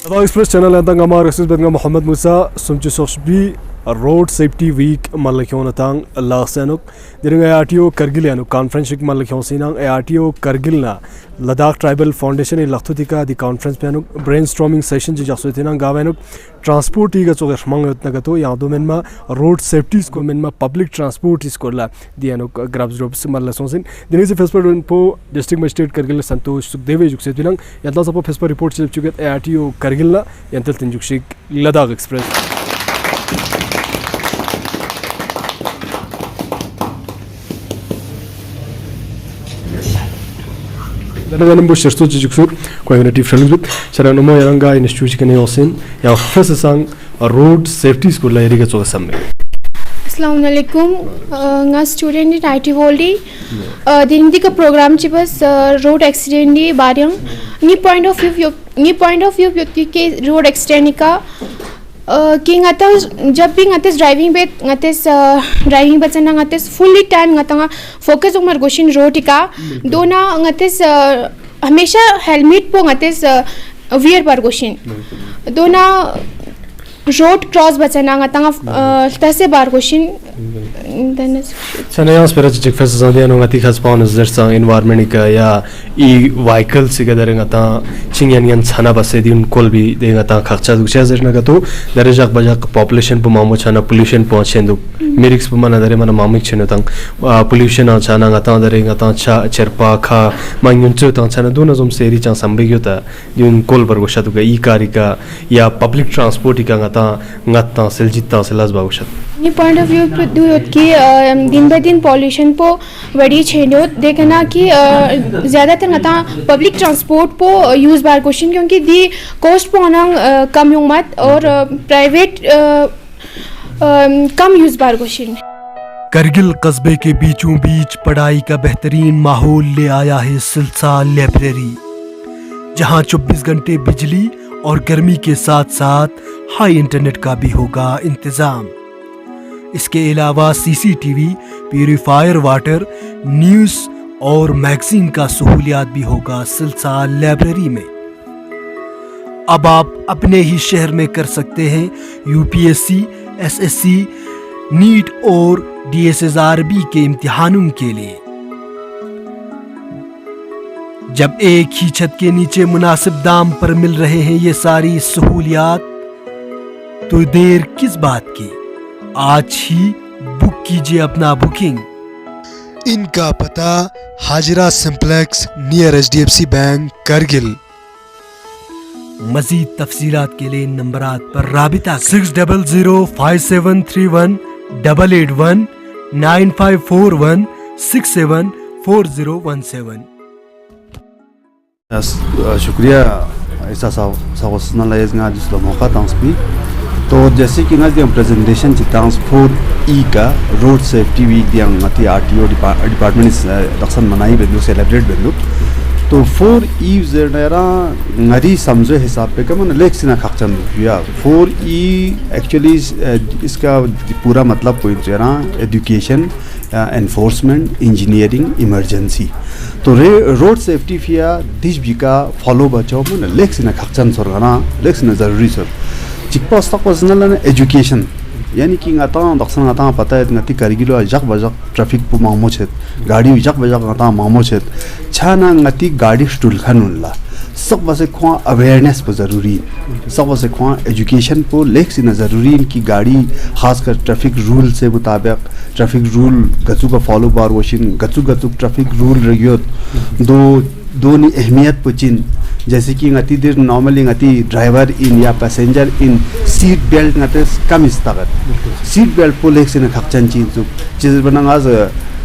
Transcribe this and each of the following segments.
Express channel अंतंग अमार express बेंगा मोहम्मद मूसा सुमचु सोशबी रोड सेफ्टी वीक मल्लखियों नतांग लासेनुक दिरंग आरटीओ करगिल यानु कॉन्फ्रेंस विक मल्लखियों सिनांग आरटीओ करगिल ना लद्दाख ट्राइबल फाउंडेशन इन लखथुतिका दी कॉन्फ्रेंस पे अनुक ब्रेनस्टॉर्मिंग सेशन जी जासु तिनांग गावेनुक ट्रांसपोर्ट इगा चोगे खमंग नगतो यादो मेनमा रोड सेफ्टी को मेनमा पब्लिक ट्रांसपोर्ट इसकोला दी अनुक ग्राब्स ड्रॉप्स मल्लसोंसिन दिने से फेसबुक पो डिस्ट्रिक्ट मजिस्ट्रेट करगिल संतोष सुखदेव जुक्से तिनांग यादला सपो फेसबुक रिपोर्ट से चुके आरटीओ करगिल ना यंतल तिनजुक्शिक Ladakh express Dalam bus shirtu jiksur community friendly chara no mo yaranga institute kene osin ya first sang road safety school la iriga choga samme Assalamu alaikum nga student in IT holdi dindi ka program chi bas road accident di baryang ni point of view ke road accident ka कि जब भी driving बचना ngates fully time ngata focus umar goshin road का दोना ngates हमेशा helmet पो ngates wear पर गोशिन दोना रोड क्रॉस बचना ngata तसे बार गोशिन Sanayas perach fes zandiano ngati khas pawn zersa environment ka ya e vehicle sigada ngata chingyan yan chana base din kolbi de ngata khakcha duksha zerna gato darajak bajak population pu mamo chana pollution pahchendu mirix pu mana dare mana mamik chena tang pollution a chana ngata dare ngata cha cherpa kha mangyun chu tang chana duna zum seri chang sambegyota din kol bar gosha duga e karika ya public transport ka ngata seljita selas bagosha नि point of view दुयोत की दिन ब दिन pollution पो बड़ी छेनो देखना कि ज़्यादातर नता पब्लिक ट्रांसपोर्ट पो यूज़ बार क्वेश्चन क्योंकि दी कॉस्ट पो ना कम यूँ मत और प्राइवेट कम यूज़ बार क्वेश्चन करगिल कस्बे के बीचों बीच पढ़ाई का बेहतरीन माहौल ले आया है सिलसा लाइब्रेरी, जहां 24 घंटे बिजली और गर्मी के साथ साथ हाई इंटरनेट का भी होगा इंतजाम। इसके अलावा सीसीटीवी, प्यूरिफायर वाटर, न्यूज़ और मैगजीन का सहूलियात भी होगा सिलसा लाइब्रेरी में। अब आप अपने ही शहर में कर सकते हैं यूपीएससी, एसएससी, नीट और डीएसएसआरबी के इम्तिहानों के लिए। जब एक ही छत के नीचे मुनासिब दाम पर मिल रहे हैं ये सारी सहूलियात, तो देर किस बात की, आज ही बुक कीजिए अपना बुकिंग। इनका पता Hajira simplex near HDFC bank Kargil. मजीद तफसीलात के लिए नंबरात पर राबिता 6005731881 9541 674017। शुक्रिया ऐसा सावसना लायेगा जिसका मौका तांसपी। तो जैसे कि ना दिया प्रेजेंटेशन चितांस 4E का रोड सेफ्टी वीक दिया मती आरटीओ डिपार्टमेंट दक्षिण मनाई बेदू सेलिब्रेट बेदू। तो 4E जरा ngari समझो हिसाब पे कम लेक्सिना खर्चन या 4E एक्चुअली इसका पूरा मतलब कोई जरा एजुकेशन, एनफोर्समेंट, इंजीनियरिंग, इमरजेंसी। तो रोड सेफ्टी फिया दिश भी का फॉलो बचाओ मन लेक्सिना खर्चन सरगना लेक्सिना जरूरी सर चिकपास तक वजनल एजुकेशन यानी कि ngata दक्षिण ngata पता है ngati करगिलो जक बजक ट्रैफिक पु मामो छेत गाड़ी जक बजक ngata मामो छेत छाना ngati गाड़ी स्टूल खनुला सब वसे खवा अवेयरनेस पर जरूरी सब वसे खवा एजुकेशन को लेक्स न जरूरी इनकी गाड़ी खासकर ट्रैफिक रूल से मुताबिक ट्रैफिक रूल गचु का फॉलो बार वशिन गचु ट्रैफिक रूल रगियो दो नि अहमियत पुचिन जैसे कि ngati देर नॉर्मली ngati ड्राइवर इन या पैसेंजर इन सीट बेल्ट ngate कम इस्तागत सीट बेल्ट को लेक्स न खचन चीज बना आज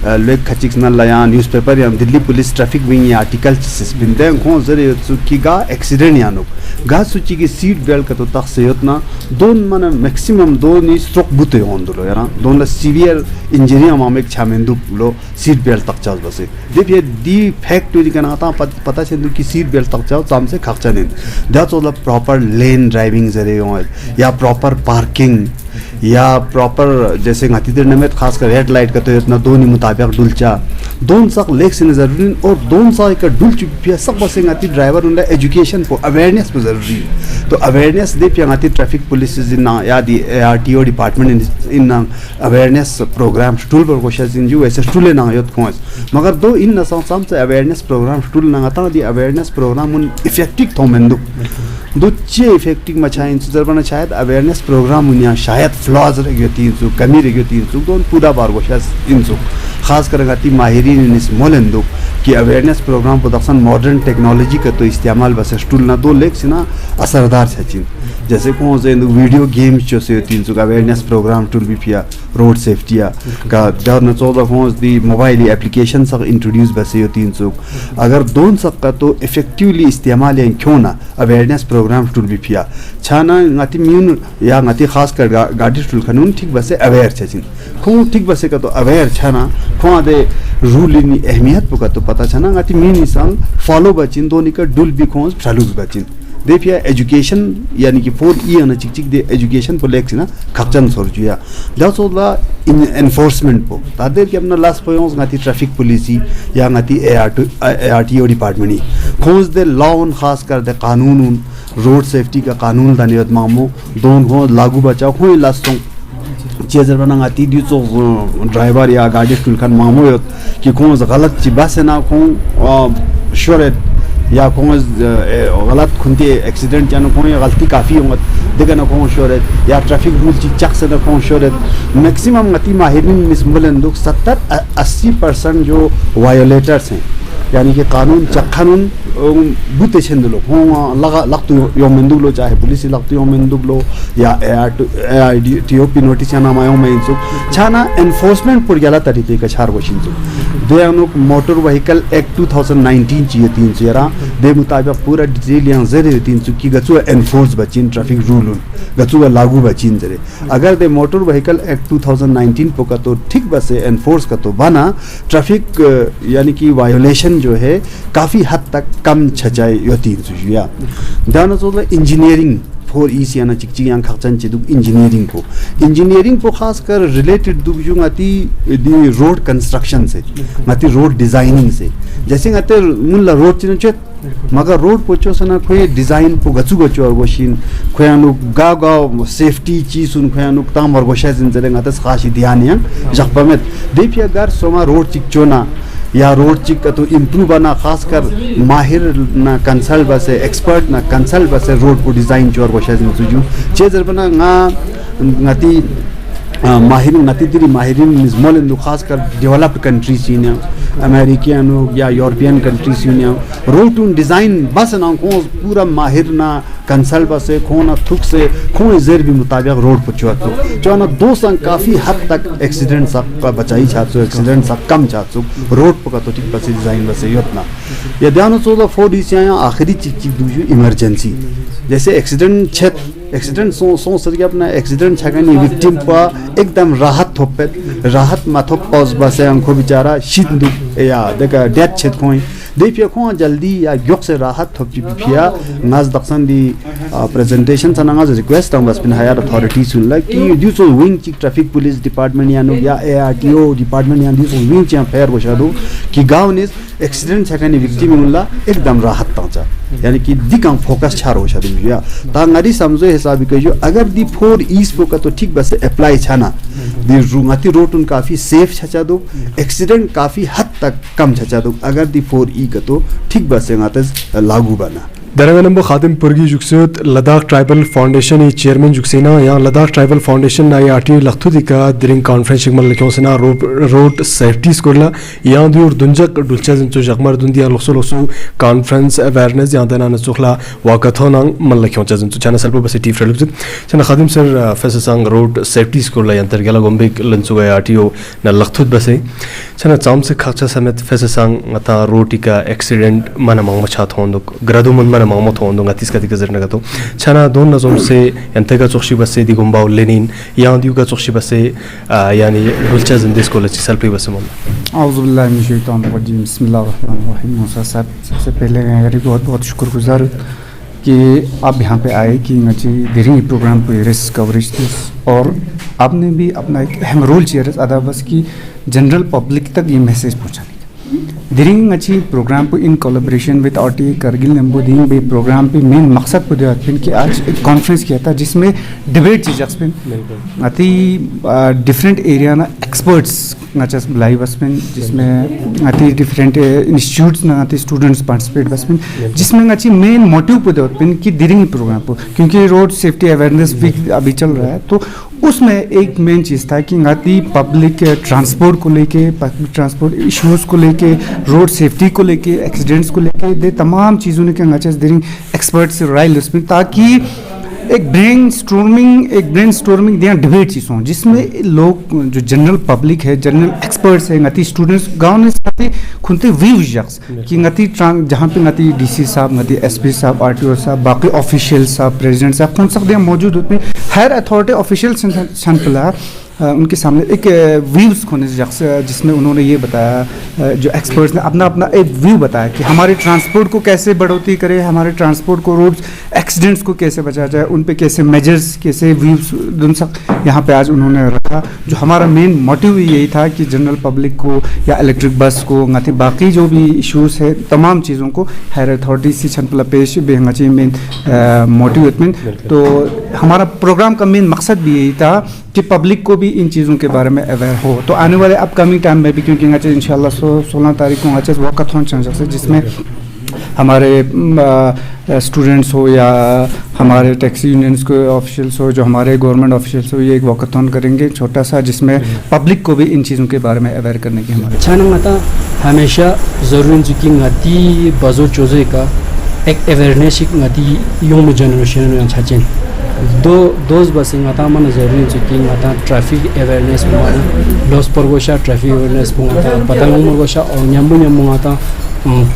लेक खचिक न लाया न्यूज़पेपर या दिल्ली पुलिस ट्रैफिक विंग या आर्टिकल बिंदे खो जरे सुकी गा एक्सीडेंट यानो गा सुची की सीट बेल्ट का तो तक से उतना दोन मन मैक्सिमम दो नि स्ट्रोक बुते होंदलो यार दोन ला सीवियर इंजरी मामेक छामेंदु लो सीट बेल्ट तक चाल बसे देखिए दी फैक्ट टू दिखना था पता चंदु की सीट बेल्ट तक चाल ताम से खर्चा नहीं that's all proper lane driving जरे या प्रॉपर पार्किंग या प्रॉपर जैसे ngati dir नमेत खास कर रेड लाइट का तो इतना दोनी मुताबिक डुलचा दोन sak लेख से जरूरी और दोन सा का डुल चुकी सब बसे ngati ड्राइवर उनका एजुकेशन को अवेयरनेस पे जरूरी तो अवेयरनेस दे पिया ngati ट्रैफिक पुलिस जिन्ना या दी आरटीओ डिपार्टमेंट इन अवेयरनेस प्रोग्राम स्टूल पर कोशिश इन जो ऐसे स्टूल ना यत कोस मगर दो इन न सम से अवेयरनेस प्रोग्राम स्टूल ना ता दी अवेयरनेस प्रोग्राम उन इफेक्टिव थोमेंदु दो चे इफेक्टिव मचाइन जरबना शायद अवेयरनेस प्रोग्राम उन्या शायद फ्लॉज रह तीन सु कमी रह तीन सु दोन पूरा बार कोशिश इन सु खास कर गाती माहिरीन इस मोलेंदु कि awareness program production modern technology का तो इस्तेमाल बस स्टूल ना दो लेख से ना असरदार सचिन जैसे कौन से वीडियो गेम्स जो से तीन सौ का अवेयरनेस प्रोग्राम टूल भी पिया रोड सेफ्टी का दर न 14 कौन दी मोबाइल एप्लीकेशन सब इंट्रोड्यूस बसे तीन सौ अगर दोन सब का तो इफेक्टिवली इस्तेमाल या क्यों ना अवेयरनेस प्रोग्राम टूल भी पिया छाना ngati म्यून या ngati खास कर गाड़ी टूल कानून ठीक बसे अवेयर सचिन कौन ठीक बसे का तो अवेयर छाना कौन दे रूल इन अहमियत पुका तो पता छाना ngati म्यून संग फॉलो बचिन दोनी का डुल भी कौन चालूज बचिन देखिए एजुकेशन यानी कि 4E ना चिक चिक दे एजुकेशन पर लेक्स ना खर्चन सोरजुया दासोला इन एनफोर्समेंट पो तादेर के अपना लास्ट पोयोंस गाती ट्रैफिक पुलिस या गाती आरटीओ डिपार्टमेंट खोज दे लॉ ऑन खास कर दे कानून रोड सेफ्टी का कानून दानियत मामो दोन को लागू बचाओ कोई लास्ट चेजर बना गाती दिसो ड्राइवर या गाड़ी टूल खान मामो कि कौन गलत चिबा से ना कौन श्योर या कौन गलत खुंती एक्सीडेंट या कौन गलती काफ़ी होंगे देखा ना कौन श्योर है या ट्रैफिक रूल चक से ना कौन श्योर है मैक्सिमम गति माहिरीन मिसमलन दुख 70-80% जो वायोलेटर्स हैं यानी कि कानून कानून बुते छंद लो हों लगा लगतो योमेंदु लो चाहे पुलिस लगतो योमेंदु लो या टीओपी नोटिस या नाम आयो में इंसु छाना एनफोर्समेंट पर गला तरीके का छार वशिंसु दे अनुक मोटर व्हीकल एक्ट 2019 चाहिए 300 दे मुताबिक पूरा डिटेल यहाँ जरे 300 की गचु एनफोर्स बचिन ट्रैफिक रूल गचु लागू बचिन जरे अगर दे मोटर व्हीकल एक्ट 2019 को का तो ठीक बसे एनफोर्स का तो बना ट्रैफिक यानी कि वायोलेशन जो है काफ़ी हद तक कम छचाई यो 300 या दाना सोला इंजीनियरिंग 4E से आना चिक चिक यहाँ खर्चन चिदुक इंजीनियरिंग को खास कर रिलेटेड दुख जो आती दी रोड कंस्ट्रक्शन से आती रोड डिजाइनिंग से जैसे आते मुल्ला रोड चिन चेत मगर रोड पोचो सना कोई डिजाइन को गचु गचु और गोशिन कोई अनु गाव सेफ्टी चीज उन कोई अनु ताम और गोशा जिन जरे आते खासी ध्यान या जख्बा में देपिया गार सोमा रोड चिक चोना या रोड चिक का तो इम्प्रूव बना खास कर माहिर ना कंसल्ट बसे एक्सपर्ट ना कंसल्ट बसे रोड को डिजाइन चोर गोशा जिन सुजू चेजर बना ngati माहिरीन ngati diri माहिरीन मिजमोलन दो खास कर डेवलप्ड कंट्रीज सीनिया अमेरिकन या यूरोपियन कंट्रीज सीनिया रोड टू डिजाइन बस ना को पूरा माहिर ना कंसल्ट बसे खोना थुक से खोए जेर भी मुताबिक रोड पर चुआतो जो ना दो संग काफी हद तक एक्सीडेंट सब का बचाई चाहतो एक्सीडेंट सब कम चाहतो रोड पर तो ठीक बसे डिजाइन बसे योतना ये ध्यान सोला 4D से आखिरी चीज दूसरी इमरजेंसी जैसे एक्सीडेंट सो सर अपना एक्सीडेंट छगनी विक्टिम पर एकदम राहत थोपे राहत माथोप पॉज बसे अंको बेचारा शीत दुख या देखा डेथ छेद कोई देखिए कौन जल्दी या योग से राहत थोप पिया नाज दक्षण दी प्रेजेंटेशन सना नाज रिक्वेस्ट हम बस पिन हायर अथॉरिटी सुन ला कि दिसो विंग चिक ट्रैफिक पुलिस डिपार्टमेंट या ARTO डिपार्टमेंट या दिसो विंग च्या फेयर गोशादो कि गांव ने एक्सीडेंट छकनी विक्टिम उनला एकदम राहत ताचा यानी कि दिकम फोकस छार हो शादी या तांगारी समझो हिसाब के जो अगर दी 4E को का तो ठीक बस अप्लाई छाना दी रुंगाती रोड उन काफी सेफ छचा दो एक्सीडेंट काफी हद तक कम छचा दो अगर दी 4E का तो ठीक बस लागू बना दरंगा नंबर खादिम पुरगी जुक्सुत लद्दाख ट्राइबल फाउंडेशन ई चेयरमैन जुक्सेना या लद्दाख ट्राइबल फाउंडेशन ना आरटीओ लखथुदिका दिरिंग कॉन्फ्रेंस मल लखोसना रोड सेफ्टी स्कोला या दूर दुंजक दुलचा जिंचो जगमर दुंदिया लखसो कॉन्फ्रेंस अवेयरनेस या दना नसुखला वाकथोना मल लखोचा जिंचो चना सल्पो बस टी फ्रेलुज चना खादिम सर फेससंग रोड सेफ्टी स्कोला यंतर गला गोंबेक लंचुगा आरटीओ न लखथुद बसे चना चाम से खाचा समेत फेससंग मता रोटिका एक्सीडेंट मन मंग मछा थोंदुक ग्रादुमन मामो थोंदो ngati ska tika zerna gato chana don nazom se yantega chokshi basse di gumba lenin ya diu ga chokshi basse yani bulcha zindes ko lachi salpi basse mom auzu billahi min shaitanir rajim bismillahir rahmanir rahim सबसे पहले मेरी बहुत बहुत शुक्रगुजार कि आप यहाँ पे आए कि ngaci diri program पे risk coverage थी और आपने भी अपना एक अहम रोल चेयर अदा बस कि जनरल पब्लिक तक ये मैसेज पहुँचाने diri ngaci program पे in collaboration with RTA Kargil नंबोदिंग बे प्रोग्राम पे मेन मकसद को दिया था कि आज एक कॉन्फ्रेंस किया था जिसमें डिबेट चीज़ एक्सपेन आती डिफरेंट एरिया ना एक्सपर्ट्स ngachas live baspen जिसमें आती डिफरेंट इंस्टीट्यूट्स ना आती स्टूडेंट्स पार्टिसिपेट baspen जिसमें ngaci मेन मोटिव पे देते कि diri प्रोग्राम को क्योंकि रोड सेफ्टी अवेयरनेस वीक अभी चल रहा है तो उसमें एक मेन चीज़ था कि ngaci पब्लिक ट्रांसपोर्ट को लेके पब्लिक ट्रांसपोर्ट इश्यूज़ को लेके रोड सेफ्टी को लेके एक्सीडेंट्स को लेके दे तमाम चीज़ों ने क्या ngaci diri एक्सपर्ट्स से राय लिस्पिंग ताकि एक ब्रेन स्टोर्मिंग दिया डिबेट चीज़ हों जिसमें लोग जो जनरल पब्लिक है जनरल एक्सपर्ट्स है ngati स्टूडेंट्स गाँव में साथ खुनते व्यू शख्स कि ngati जहाँ पे ngati DC साहब ngati SP साहब RTO साहब बाकी ऑफिशियल साहब प्रेसिडेंट साहब कौन सब मौजूद होते हैं हर अथॉरिटी ऑफिशियल संपला उनके सामने एक व्यूज़ खोने जिसमें उन्होंने ये बताया जो एक्सपर्ट्स ने अपना एक व्यू बताया कि हमारे ट्रांसपोर्ट को कैसे बढ़ोतरी करे हमारे ट्रांसपोर्ट को रोड एक्सीडेंट्स को कैसे बचाया जाए उन पे कैसे मेजर्स कैसे व्यूज़ उन सब यहाँ पे आज उन्होंने रखा जो हमारा मेन मोटिव यही था कि जनरल पब्लिक को या इलेक्ट्रिक बस को ngati बाकी जो भी इश्यूज़ है तमाम चीज़ों को हायर अथॉरिटी से छनपला पेश बेहंगाची मेन मोटिवेटमेंट तो हमारा प्रोग्राम का मेन मकसद भी यही था कि पब्लिक को भी इन चीज़ों के बारे में अवेयर हो तो आने वाले अपकमिंग टाइम में भी क्योंकि ngaci इंशाल्लाह 16 तारीख को ngaci वॉकथॉन चल सकता है जिसमें हमारे स्टूडेंट्स हो या हमारे टैक्सी यूनियंस के ऑफिशियल्स हो जो हमारे गवर्नमेंट ऑफिशियल्स हो ये एक वॉकथॉन करेंगे छोटा सा जिसमें पब्लिक को भी इन चीज़ों के बारे में अवेयर करने की हमारे छाना हमेशा ज़रूरी कि ngati बाजो चोजे का एक अवेयरनेस ngati young जनरेशन में छाचिन दोज बस ngata मन जरूरी कि ngata ट्रैफिक अवेयरनेस में लॉस पर गोशा ट्रैफिक अवेयरनेस में पतंग गोशा और न्यामु ngata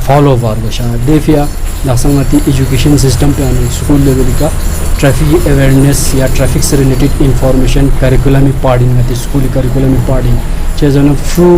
फॉलो वार गोशा देफिया लासंगती एजुकेशन सिस्टम पे आने स्कूल लेवल का ट्रैफिक अवेयरनेस या ट्रैफिक से रिलेटेड इंफॉर्मेशन करिकुलम में पढ़ी ngati स्कूल करिकुलम में पढ़ी चेजन फ्रू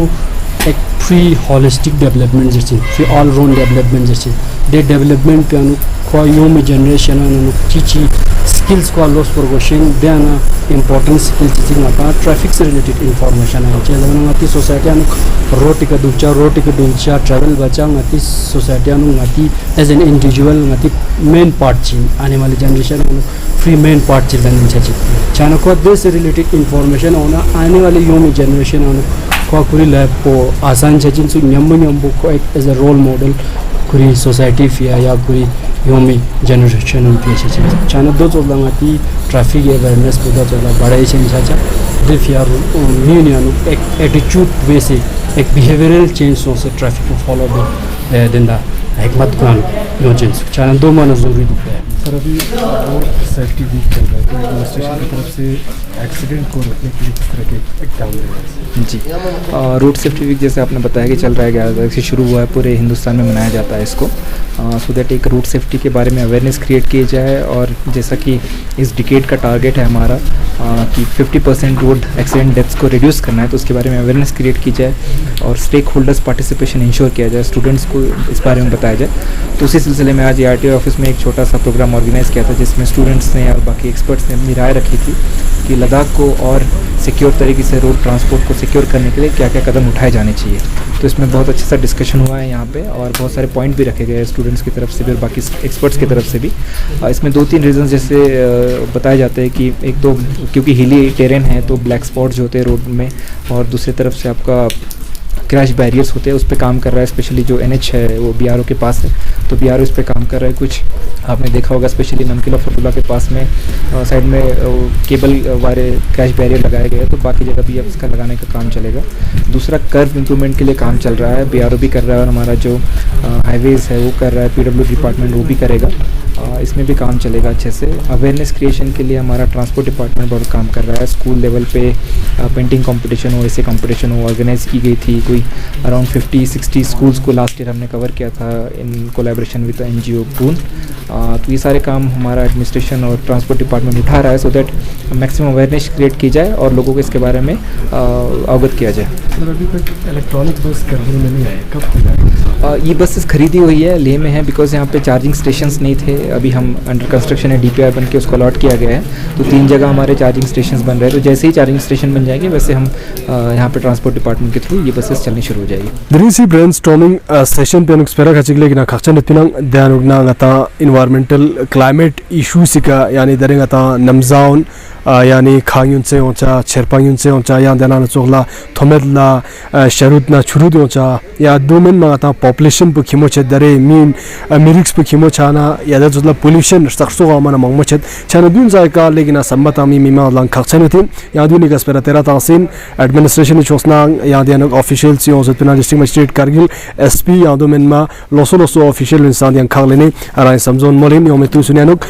एक फ्री होलिस्टिक डेवलपमेंट जैसे फ्री ऑल राउंड डेवलपमेंट जैसे दे डेवलपमेंट पे अनु को यूम जनरेशन अनु चीची स्किल्स को लॉस पर गोशिंग देना इंपॉर्टेंट स्किल्स चीज़ ना ट्रैफिक से रिलेटेड इंफॉर्मेशन है चेजन ngati सोसाइटी अनु रोटी का दूचा ट्रैवल बचा ngati सोसाइटी अनु ngati as an individual ngati main part चीन आने वाली जनरेशन अनु फ्री मेन पार्ट चीन बनने चाहिए चाणा को देश से रिलेटेड इंफॉर्मेशन होना आने वाले यूम जनरेशन अनु को कुरी लैब को आसान चाहिए सो न्यम्बो को एक एज अ रोल मॉडल कुरी सोसाइटी फिया या कुरी योमी जनरेशन उनकी चाहिए चाना दो चोला ngati ट्रैफिक अवेयरनेस पे दो चोला बड़ा ही चाचा दे फिया यूनियन एक एटीट्यूड वे से एक बिहेवियरल चेंज से ट्रैफिक को फॉलो भी देना हिकमत कान नो चेंज चाना दो माना जरूरी है सर अभी रोड सेफ्टी वीक चल रहा है तो एडमिनिस्ट्रेशन की तरफ से एक्सीडेंट को रोकने के लिए किस तरह के इकदाम ले रहे हैं जी रोड सेफ्टी वीक जैसे आपने बताया कि चल रहा है 11 तारीख से शुरू हुआ है पूरे हिंदुस्तान में मनाया जाता है इसको सो दैट एक रोड सेफ्टी के बारे में अवेयरनेस क्रिएट की जाए और जैसा कि इस डिकेड का टारगेट है हमारा कि 50% रोड एक्सीडेंट डेथ्स को रिड्यूस करना है तो उसके बारे में अवेयरनेस क्रिएट की जाए और स्टेक होल्डर्स पार्टिसिपेशन इंश्योर किया जाए स्टूडेंट्स को इस बारे में बताया जाए तो उसी सिलसिले में आज RTO ऑफिस में एक छोटा सा प्रोग्राम ऑर्गेनाइज़ किया था जिसमें स्टूडेंट्स ने और बाकी एक्सपर्ट्स ने अपनी राय रखी थी कि लद्दाख को और सिक्योर तरीके से रोड ट्रांसपोर्ट को सिक्योर करने के लिए क्या क्या कदम उठाए जाने चाहिए तो इसमें बहुत अच्छा सा डिस्कशन हुआ है यहाँ पे और बहुत सारे पॉइंट भी रखे गए स्टूडेंट्स की तरफ से भी और बाकी एक्सपर्ट्स की तरफ से भी इसमें 2-3 रीज़न जैसे बताए जाते हैं कि एक तो क्योंकि हिली टेरेन है तो ब्लैक स्पॉट्स जो होते हैं रोड में और दूसरी तरफ से आपका क्रैश बैरियर्स होते हैं उस पर काम कर रहा है स्पेशली जो NH है वो BRO के पास है तो BRO इस पर काम कर रहा है कुछ आपने देखा होगा स्पेशली नमकीला फतुल्ला के पास में साइड में केबल वाले क्रैश बैरियर लगाए गए हैं तो बाकी जगह भी अब इसका लगाने का काम चलेगा दूसरा कर्व इंप्रूवमेंट के लिए काम चल रहा है BRO भी कर रहा है और हमारा जो हाईवेज़ है वो कर रहा है PW डिपार्टमेंट वो भी करेगा इसमें भी काम चलेगा अच्छे से अवेयरनेस क्रिएशन के लिए हमारा ट्रांसपोर्ट डिपार्टमेंट बहुत काम कर रहा है स्कूल लेवल पे पेंटिंग कंपटीशन हो ऐसे कंपटीशन हो ऑर्गेनाइज की गई थी कोई अराउंड 50-60 स्कूल्स को लास्ट ईयर हमने कवर किया था इन कोलैबोरेशन विद NGO पून तो ये सारे काम हमारा एडमिनिस्ट्रेशन और ट्रांसपोर्ट डिपार्टमेंट उठा रहा है so that maximum awareness create की जाए और लोगों को इसके बारे में अवगत किया जाए सर अभी तक इलेक्ट्रॉनिक बस करने में नहीं आया कब हो जाएगा ये बसेस खरीदी हुई है, लेह में है, बिकॉज यहाँ पे चार्जिंग स्टेशंस नहीं थे। अभी हम अंडर कंस्ट्रक्शन है, DPR बन के उसको अलॉट किया गया है, तो 3 जगह हमारे चार्जिंग स्टेशंस बन रहे हैं। तो जैसे ही चार्जिंग स्टेशन बन जाएंगे वैसे हम यहाँ पे ट्रांसपोर्ट डिपार्टमेंट के थ्रू ये बसेस चलनी शुरू हो जाएगी। Dirisi brainstorming session pe nuk spera khachik legi na khachan tinang danuk na ngata environmental climate issue sika yani dare ngata namzaun yani khangyun se oncha cherpangyun se oncha ya dana na chogla thomedla sharut na churud oncha ya domen ma ngata population pu khimo che dare min mirix pu khimo chana ya da chogla pollution sakso ga mana mangmo chet chana dun zai ka legi na sammata mi mima lang khachan tin ya duni ga spera tera tasin administration chosna ya danuk officials yo zotna district magistrate Kargil SP ya domen ma loso official insan yang khangleni arai samzon molin yo metu sunyanuk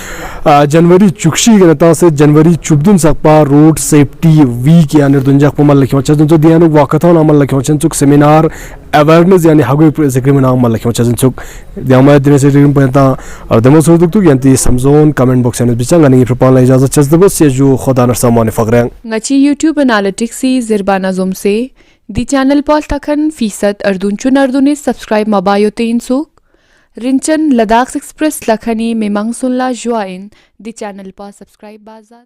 January chukshi ga ta se January chubdun sakpa road safety week ya nirdunjak pumal lakho chadun to dianuk wakathon amal lakho chuk seminar awareness yani hagoi agreement amal lakho chadun chuk diamay dine se rim panta demo surduk tu yanti samzon comment box and bichang ani propal la ijazat chazdabo se ju khoda nar samane fagrang ngachi YouTube analytics si zirbana zoom se di channel pol takhan feesad ardunchun arduni subscribe mabayo tein suk Rinchan Ladakh Express Lakhani Memang Sunla Join di channel pa subscribe bazat